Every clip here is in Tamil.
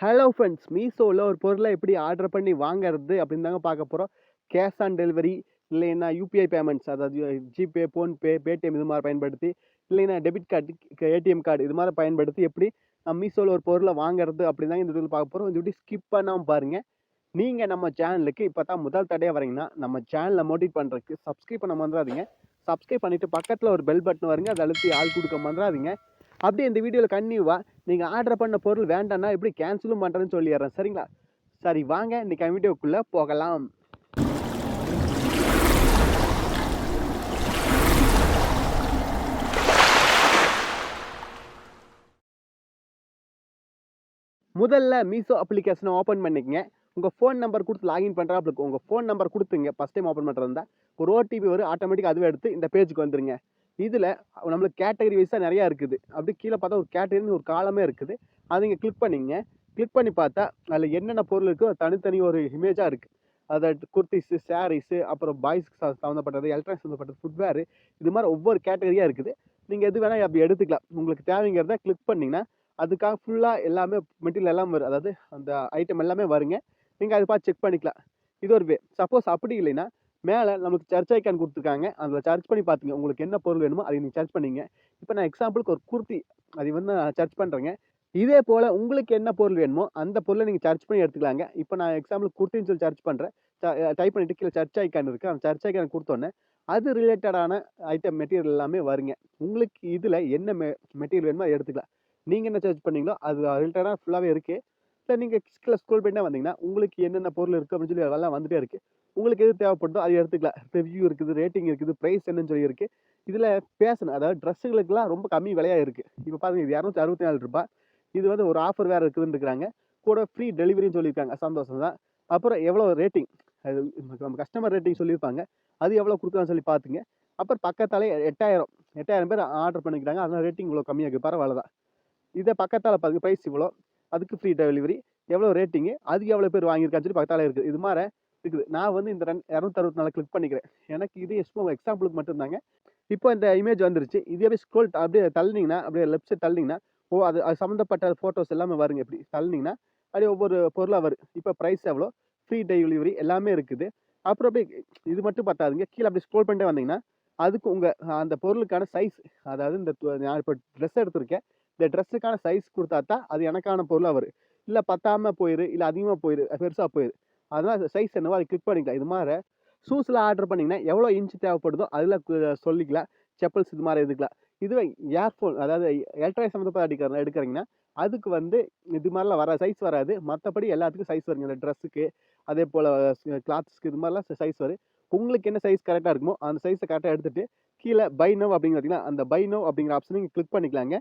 ஹலோ ஃப்ரெண்ட்ஸ், மீஷோவில் ஒரு பொருளை எப்படி ஆர்டர் பண்ணி வாங்குறது அப்படின்னு தாங்க பார்க்க போகிறோம். கேஷ் ஆன் டெலிவரி இல்லைன்னா யூபிஐ பேமெண்ட்ஸ், அதாவது ஜிபே, ஃபோன்பே, பேடிஎம் இது மாதிரி பயன்படுத்தி, இல்லைன்னா டெபிட் கார்டு, ஏடிஎம் கார்டு இது மாதிரி பயன்படுத்தி எப்படி மீஷோவில் ஒரு பொருளை வாங்குறது அப்படின்னு தாங்க இந்த வீடியோவில் பார்க்க போகிறோம். இந்த வீடியோ ஸ்கிப் பண்ணாமல் பாருங்கள். நீங்கள் நம்ம சேனலுக்கு இப்போ தான் முதல் தடையாக வரீங்கன்னா நம்ம சேனலை மோட்டிவேட் பண்ணுறதுக்கு சப்ஸ்கிரைப் பண்ண மறந்துடாதீங்க. சப்ஸ்கிரைப் பண்ணிவிட்டு பக்கத்தில் ஒரு பெல் பட்டன் வருங்க, அதை அழுத்தி ஆள் கொடுக்க மறந்துடாதீங்க. அப்படியே இந்த வீடியோவில் கன்னியூவாக நீங்கள் ஆர்டர் பண்ண பொருள் வேண்டாம்னா எப்படி கேன்சலும் பண்ணுறேன்னு சொல்லிடுறேன், சரிங்களா? சரி, வாங்க இன்றைக்கி வீடியோக்குள்ளே போகலாம். முதல்ல மீஷோ அப்ளிகேஷனை ஓப்பன் பண்ணிக்கங்க. உங்கள் ஃபோன் நம்பர் கொடுத்து லாகின் பண்ணுறாப்புல இருக்கும். உங்கள் ஃபோன் நம்பர் கொடுத்துங்க. ஃபஸ்ட் டைம் ஓப்பன் பண்ணுறதா ஒரு ஓடிபி வரும், ஆட்டோமேட்டிக்காக அதுவே எடுத்து இந்த பேஜுக்கு வந்துருங்க. இதில் நம்மளுக்கு கேட்டகரி வைஸாக நிறையா இருக்குது. அப்படி கீழே பார்த்தா ஒரு கேட்டகரின்னு ஒரு காலமே இருக்குது. அதை நீங்கள் கிளிக் பண்ணிங்க. கிளிக் பண்ணி பார்த்தா அதில் என்னென்ன பொருள் இருக்கோ தனித்தனி ஒரு இமேஜாக இருக்குது. அதை குர்த்திஸு, சாரீஸு, அப்புறம் பாய்ஸ்க்கு சம்மந்தப்பட்டது, எலக்ட்ரானிக்ஸ் சம்மந்தப்பட்டது, ஃபுட்வேரு, இது மாதிரி ஒவ்வொரு கேட்டகரியாக இருக்குது. நீங்கள் எது வேணால் அப்படி எடுத்துக்கலாம். உங்களுக்கு தேவைங்கிறத கிளிக் பண்ணிங்கன்னா அதுக்காக ஃபுல்லாக எல்லாமே மெட்டீரியல் எல்லாம் வரும். அதாவது அந்த ஐட்டம் எல்லாமே வருங்க. நீங்கள் அதை பார்த்து செக் பண்ணிக்கலாம். இது ஒரு வே. சப்போஸ் அப்படி இல்லைன்னா மேலே நமக்கு சர்ச் ஐக்கான் கொடுத்துருக்காங்க. அதில் சர்ச் பண்ணி பார்த்துங்க. உங்களுக்கு என்ன பொருள் வேணுமோ அதை நீங்கள் சர்ச் பண்ணிங்க. இப்போ நான் எக்ஸாம்பிளுக்கு ஒரு குர்த்தி அதை வந்து நான் சர்ச் பண்ணுறேங்க. இதே போல் உங்களுக்கு என்ன பொருள் வேணுமோ அந்த பொருளை நீங்கள் சர்ச் பண்ணி எடுத்துக்கலாங்க. இப்போ நான் எக்ஸாம்பிளுக்கு குர்த்தின்னு சொல்லி சர்ச் பண்ணுறேன். டைப் பண்ணிவிட்டு கீழே சர்ச் ஐக்கான் இருக்குது. அந்த சர்ச் ஐக்கான் கொடுத்தோன்னே அது ரிலேட்டடான ஐட்டம் மெட்டீரியல் எல்லாமே வருங்க. உங்களுக்கு இதில் என்ன மெட்டீரியல் வேணுமோ அதை எடுத்துக்கலாம். நீங்கள் என்ன சர்ச் பண்ணீங்களோ அது ரிலேட்டடாக ஃபுல்லாகவே இருக்குது. இல்லை நீங்கள் கீழே ஸ்க்ரோல் பண்ணிட்டே வந்தீங்கன்னா உங்களுக்கு என்னென்ன பொருள் இருக்குது அப்படின்னு சொல்லி அதெல்லாம் வந்துகிட்டே இருக்குது. உங்களுக்கு எது தேவைப்படுதோ அதை எடுத்துக்கலாம். ரிவ்யூ இருக்குது, ரேட்டிங் இருக்குது, ப்ரைஸ் என்னன்னு சொல்லி இருக்குது. இதில் பேசணும், அதாவது ட்ரெஸ்ஸுகளுக்குலாம் ரொம்ப கம்மி விலையாக இருக்குது. இப்போ பாருங்கள், இது 264 ரூபாய். இது வந்து ஒரு ஆஃபர் வேறு இருக்குதுன்னு இருக்கிறாங்க. கூட ஃப்ரீ டெலிவரின்னு சொல்லியிருக்காங்க. சந்தோஷம் தான். அப்புறம் எவ்வளோ ரேட்டிங், அது நம்ம கஸ்டமர் ரேட்டிங் சொல்லியிருப்பாங்க. அது எவ்வளோ கொடுக்குறான்னு சொல்லி பார்த்துங்க. அப்புறம் பக்கத்தாலே 8000 பேர் ஆர்டர் பண்ணிக்கிறாங்க. அதனால் ரேட்டிங் இவ்வளோ கம்மியாக இருக்குது, பரவாயில்ல தான். இதை பக்கத்தால் பாருங்க, ப்ரைஸ் இவ்வளோ, அதுக்கு ஃப்ரீ டெலிவரி, எவ்வளோ ரேட்டிங்கு, அதுக்கு எவ்வளோ பேர் வாங்கியிருக்கான்னு சொல்லி பக்கத்தால் இருக்குது. இது மாதிரி இருக்குது. நான் வந்து இந்த 264 கிளிக் பண்ணிக்கிறேன். எனக்கு இது எக்ஸாம்பிளுக்கு மட்டும்தாங்க. இப்போ இந்த இமேஜ் வந்துருச்சு. இதே ஸ்க்ரோல் அப்படியே தள்ளினீங்கன்னா, அப்படியே லெஃப்ட் சைட் தள்ளினீங்கன்னா அது சம்மந்தப்பட்ட ஃபோட்டோஸ் எல்லாமே வருங்க. இப்படி தள்ளினீங்கன்னா அப்படியே ஒவ்வொரு பொருளாக வரும். இப்போ ப்ரைஸ் எவ்வளோ, ஃப்ரீ டெலிவரி எல்லாமே இருக்குது. அப்புறம் அப்படியே இது மட்டும் பத்தாதுங்க. கீழே அப்படி ஸ்க்ரோல் பண்ணிட்டே வந்தீங்கன்னா அதுக்கு உங்கள் அந்த பொருளுக்கான சைஸ், அதாவது இந்த நான் இப்போ ட்ரெஸ் எடுத்திருக்கேன், இந்த ட்ரெஸ்ஸுக்கான சைஸ் கொடுத்தா தான் அது எனக்கான பொருளாக வரும். இல்லை பத்தாமல் போயிரு, இல்லை அதிகமாக போயிரு, பெருசாக போயிரு. அதனால் சைஸ் என்னவோ அதை கிளிக் பண்ணிக்கலாம். இது மாதிரி ஷூஸில் ஆர்டர் பண்ணிங்கன்னா எவ்வளோ இன்ச்சு தேவைப்படுதோ அதில் சொல்லிக்கலாம். செப்பல்ஸ் இது மாதிரி எடுக்கலாம். இதுவே இயர்ஃபோன், அதாவது எலக்ட்ரானிக் சம்மந்தப்பட்ட எடுக்கிறீங்கன்னா அதுக்கு வந்து இது மாதிரிலாம் சைஸ் வராது. மற்றபடி எல்லாத்துக்கும் சைஸ் வருங்க. இந்த ட்ரெஸ்ஸுக்கு, அதே போல் கிளாத்ஸ்க்கு இது மாதிரிலாம் சைஸ் வரும். உங்களுக்கு என்ன சைஸ் கரெக்டாக இருக்குமோ அந்த சைஸை கரெக்டாக எடுத்துகிட்டு கீழே பை நவ் அப்படிங்க பார்த்தீங்கன்னா அந்த பை நவ் அப்படிங்கிற ஆப்ஷன் நீங்கள் கிளிக் பண்ணிக்கலாங்க.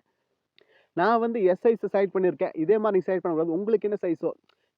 நான் வந்து எஸ் சைஸ் செலக்ட் பண்ணியிருக்கேன். இதே மாதிரி நீங்கள் செலக்ட் பண்ணக்கூடாது. உங்களுக்கு என்ன சைஸோ,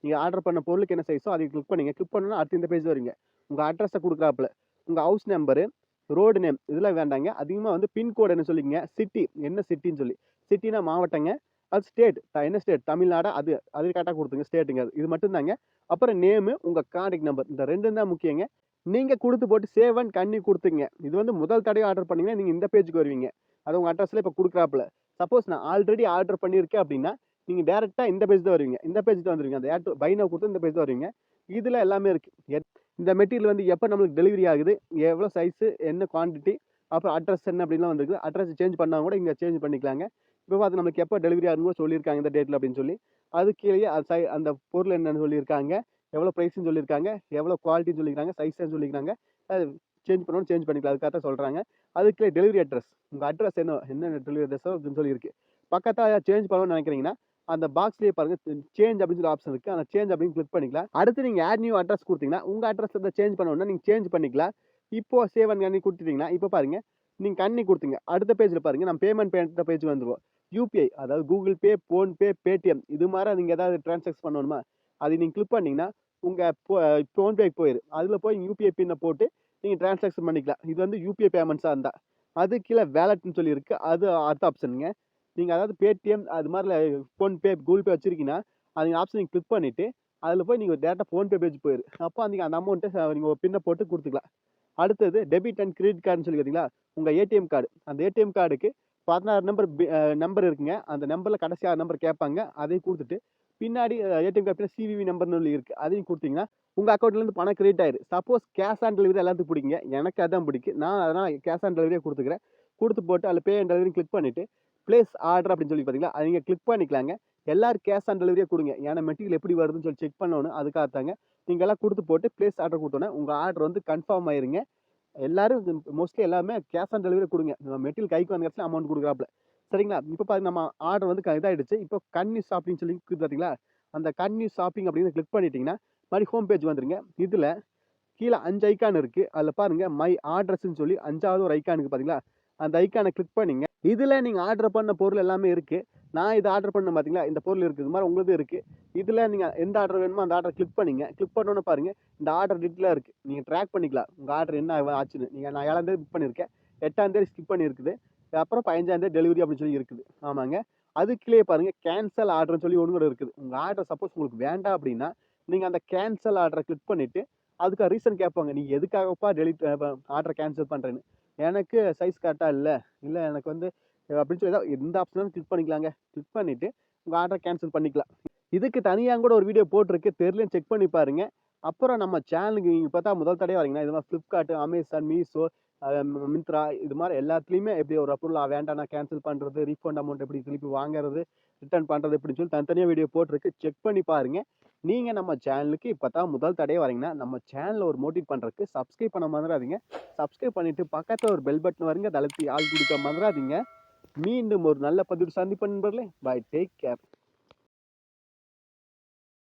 நீங்கள் ஆர்டர் பண்ண பொருளுக்கு என்ன சைஸோ அதை கிளிக் பண்ணிங்க. கிளிக் பண்ணோன்னா அடுத்து இந்த பேஜ் வருங்க. உங்கள் அட்ரஸை கொடுக்குறாப்புல, உங்கள் ஹவுஸ் நம்பரு, ரோடு நேம் இதெல்லாம் வேண்டாங்க. அதிகமாக வந்து பின்கோடு என்ன சொல்லிங்க, சிட்டி என்ன சிட்டின்னு சொல்லி. சிட்டினா மாவட்டங்க, அது ஸ்டேட் என்ன ஸ்டேட், தமிழ்நாடு, அது கரெக்டாக கொடுத்துங்க. ஸ்டேட்டுங்க இது மட்டும்தாங்க. அப்புறம் நேமு, உங்கள் கான்டாக்ட் நம்பர், இந்த ரெண்டும் தான் முக்கியங்க. நீங்கள் கொடுத்து போட்டு சேவ் அண்ட் கண்ணி கொடுத்துங்க. இது வந்து முதல் தடவை ஆர்டர் பண்ணிங்கன்னா நீங்கள் இந்த பேஜுக்கு வருவீங்க. அது உங்கள் அட்ரஸில் இப்போ கொடுக்குறாப்புல. சப்போஸ் நான் ஆல்ரெடி ஆர்டர் பண்ணியிருக்கேன் அப்படின்னா நீங்கள் டேரெக்டாக இந்த பேஜ் தான் வருவீங்க. இந்த பேஜ் தான் வந்துருவீங்க. அந்த பை நவ் கொடுத்து இந்த பேஜ் தான் வருவீங்க. இதில் எல்லாமே இருக்குது. இந்த மெட்டீரியல் வந்து எப்போ நம்மளுக்கு டெலிவரி ஆகுது, எவ்வளோ சைஸு, என்ன குவான்டிட்டி, அப்புறம் அட்ரஸ் என்ன அப்படின்லாம் வந்துருக்கு. அட்ரஸ் சேஞ்ச் பண்ணால் கூட இங்கே சேஞ்ச் பண்ணிக்கலாங்க. இப்போ பார்த்து நம்மளுக்கு எப்போ டெலிவரி ஆகுன்னு சொல்லியிருக்காங்க இந்த டேட்டில் அப்படின்னு சொல்லி. அது கீழே அந்த பொருள் என்னென்னு சொல்லியிருக்காங்க, எவ்வளோ ப்ரைஸ்ன்னு சொல்லியிருக்காங்க, எவ்வளோ குவாலிட்டின்னு சொல்லியிருக்காங்க, சைஸ்ன்னு சொல்லியிருக்காங்க. அது சேஞ்ச் பண்ணணும், சேஞ்ச் பண்ணிக்கலாம். அதுக்காக தான் சொல்கிறாங்க. அதுக்கு டெலிவரி அட்ரஸ், உங்கள் அட்ரஸ் என்ன டெலிவரி அட்ரஸோ அப்படின்னு சொல்லியிருக்கு. பக்கத்தில் சேஞ்ச் பண்ணணும்னு நினைக்கிறீங்கன்னா அந்த பாக்ஸ்லேயே பாருங்கள் சேஞ்ச் அப்படின்னு சொல்லி ஆப்ஷன் இருக்குது. அந்த சேஞ்ச் அப்படின்னு கிளிக் பண்ணிக்கலாம். அடுத்து நீங்கள் ஆட் நியூ அட்ரஸ் கொடுத்தீங்கன்னா உங்கள் அட்ரஸ் அதை சேஞ்ச் பண்ணணும்னா நீங்கள் சேஞ்ச் பண்ணிக்கலாம். இப்போ சேவ் அண்ட் கண்ணி கொடுத்துட்டீங்கன்னா இப்போ பாருங்கள் நீங்கள் கண்ணி கொடுத்தீங்க. அடுத்த பேஜில் பாருங்கள் நம்ம பேமெண்ட் பண்ணுற பேஜ் வந்துடுவோம். யூபிஐ, அதாவது கூகுள் பே, ஃபோன்பே, பேடிஎம் இது மாதிரி நீங்கள் ஏதாவது ட்ரான்சாக்ஷன் பண்ணணுமா அது நீங்கள் கிளிக் பண்ணிங்கன்னா உங்கள் ஃபோன்பேக்கு போயிடும். அதில் போய் யூபிஐ பின்னை போட்டு நீங்கள் ட்ரான்சாக்ஷன் பண்ணிக்கலாம். இது வந்து யூபிஐ பேமெண்ட்ஸாக இருந்தால். அது கீழே வேலட்னு சொல்லியிருக்கு. அது அடுத்த ஆப்ஷனுங்க. நீங்கள் அதாவது பேடிஎம் அது மாதிரி ஃபோன்பே, கூகுள் பே வச்சுருக்கீங்கன்னா அது ஆப்ஷன் நீங்கள் கிளிக் பண்ணிவிட்டு அதில் போய் நீங்கள் டேரெக்டாக ஃபோன்பே பேஜ் போயிரு. அப்போ நீங்கள் அந்த அமௌண்ட்டை நீங்கள் பின்னை போட்டு கொடுத்துக்கலாம். அடுத்தது டெபிட் அண்ட் கிரெடிட் கார்டுன்னு சொல்லி பார்த்தீங்களா, உங்கள் ஏடிஎம் கார்டு, அந்த ஏடிஎம் கார்டுக்கு 16 நம்பர் இருக்குங்க. அந்த நம்பரில் கடைசி 6 நம்பர் கேட்பாங்க. அதையும் கொடுத்துட்டு பின்னாடி ஏடிஎம் கார்டு பின்னாடி சிவிவி நம்பர்னு ஒண்ணு இருக்கு. அதையும் குடுத்தீங்கன்னா, உங்க அக்கவுண்ட்லேருந்து பணம் கிரெடிட் ஆயிரும். சப்போஸ் கேஷ் ஆன் டெலிவரி எல்லாத்துக்கும் பிடிக்குங்க. எனக்கு அதான் பிடிக்கும். நான் அதனால கேஷ் ஆன் டெலிவரியே குடுத்துக்கிறேன். குடுத்து போட்டு அதில பே அண்ட் டெலிவரி கிளிக் பண்ணிட்டு, பிளேஸ் ஆர்டர் அப்படின்னு சொல்லி பார்த்தீங்களா, அத நீங்க கிளிக் பண்ணிக்கலாங்க. எல்லாரும் கேஷ் ஆன் டெலிவரியே குடுங்க. ஏன்னா மெட்டீரியல் எப்படி வருதுன்னு சொல்லி செக் பண்ணணும். அதுக்காகத்தாங்க. நீங்க எல்லாம் குடுத்து போட்டு பிளேஸ் ஆர்டர் குடுத்தோனே, உங்க ஆர்டர் வந்து கன்ஃபார்ம் ஆயிருங்க. எல்லாரும் மோஸ்ட்லி எல்லாமே கேஷ் ஆன் டெலிவரி குடுங்க. மெட்டீரியல் கைக்கு வந்த இடத்துல அமௌண்ட் குடுக்குறாப்ல. சரிங்களா? இப்ப பாருங்க நம்ம ஆர்டர் வந்து இதாயிடுச்சு. இப்போ கன்டின்யூ ஷாப்பிங் சொல்லி இருக்குது பார்த்தீங்களா? அந்த கன்டின்யூ ஷாப்பிங் அப்படின்னு கிளிக் பண்ணிட்டீங்கன்னா, மறுபடியும் ஹோம் பேஜ் வந்துருங்க. இதுல கீழ 5 ஐகான் இருக்கு. அதுல பாருங்க மை ஆர்டர்ஸ்ன்னு சொல்லி 5வது ஒரு ஐகான் இருக்கு பார்த்தீங்களா? அந்த ஐகான கிளிக் பண்ணீங்க. இதுல நீங்க ஆர்டர் பண்ண பொருள் எல்லாமே இருக்கு. நான் இத ஆர்டர் பண்ணேன் பார்த்தீங்களா? இந்த பொருள் இருக்கு. இது மாரி உங்களுதும் இருக்கு. இதுல நீங்க எந்த ஆர்டர் வேணுமோ அந்த ஆர்டர் கிளிக் பண்ணீங்க. கிளிக் பண்ணோனே பாருங்க, இந்த ஆர்டர் டீட்டெயிலா இருக்கு. நீங்க ட்ராக் பண்ணிக்கலாம். உங்க ஆர்டர் என்ன ஆச்சுன்னு. நான் 7ஆம் தேதி புக் பண்ணியிருக்கேன். 8ஆம் தேதி ஸ்கிப் பண்ணியிருக்குது. அப்புறம் 15ஆம் தேதி டெலிவரி அப்படின்னு சொல்லி இருக்குது. ஆமாங்க. அதுக்கு கீழயே பாருங்க கேன்சல் ஆர்டர்ன்னு சொல்லி ஒண்ணு கூட இருக்குது. உங்க ஆர்டர் சப்போஸ் உங்களுக்கு வேண்டாம் அப்படின்னா, நீங்க அந்த கேன்சல் ஆர்டர கிளிக் பண்ணிட்டு, அதுக்கு ரீசன் கேட்பாங்க. நீங்க எதுக்காகப்பா ஆர்டர் கேன்சல் பண்றேன்னு. எனக்கு சைஸ் கரெக்ட்டா இல்ல எனக்கு வந்து அப்படின்னு சொல்லி எந்த ஆப்ஷனாலும் கிளிக் பண்ணிக்கலாங்க. கிளிக் பண்ணிட்டு உங்க ஆர்டர் கேன்சல் பண்ணிக்கலாம். இதுக்கு தனியா கூட ஒரு வீடியோ போட்டிருக்கு. தெரியலன்னு செக் பண்ணி பாருங்க. அப்புறம் நம்ம சேனலுக்கு நீங்க பார்த்தா முதல் தடவையா வரீங்கன்னா, இது மாரி Flipkart, Amazon, Meesho, Myntra இது மாரி எல்லாத்துலயுமே எப்படி ஒரு பொருள் வேண்டாம் நான் கேன்சல் பண்றது, ரீஃபண்ட் அமௌண்ட் எப்படி திருப்பி வாங்குறது, ரிட்டர்ன் பண்றது எப்படின்னு சொல்லி தனித்தனியா வீடியோ போட்டிருக்கு. செக் பண்ணி பாருங்க. நீங்க நம்ம சேனலுக்கு இப்பதான் முதல் தடவையா வரீங்கன்னா, நம்ம சேனல ஒரு மோட்டிவேட் பண்றதுக்கு சப்ஸ்கிரைப் பண்ண மறந்துறாதீங்க. சப்ஸ்கிரைப் பண்ணிட்டு பக்கத்துல ஒரு பெல் பட்டன் வருங்க. அத அழுத்தி ஆல் குடுக்க மறந்துறாதீங்க. மீண்டும் ஒரு நல்ல பதிவில் சந்திப்போம் நண்பர்களே. பை. Take care.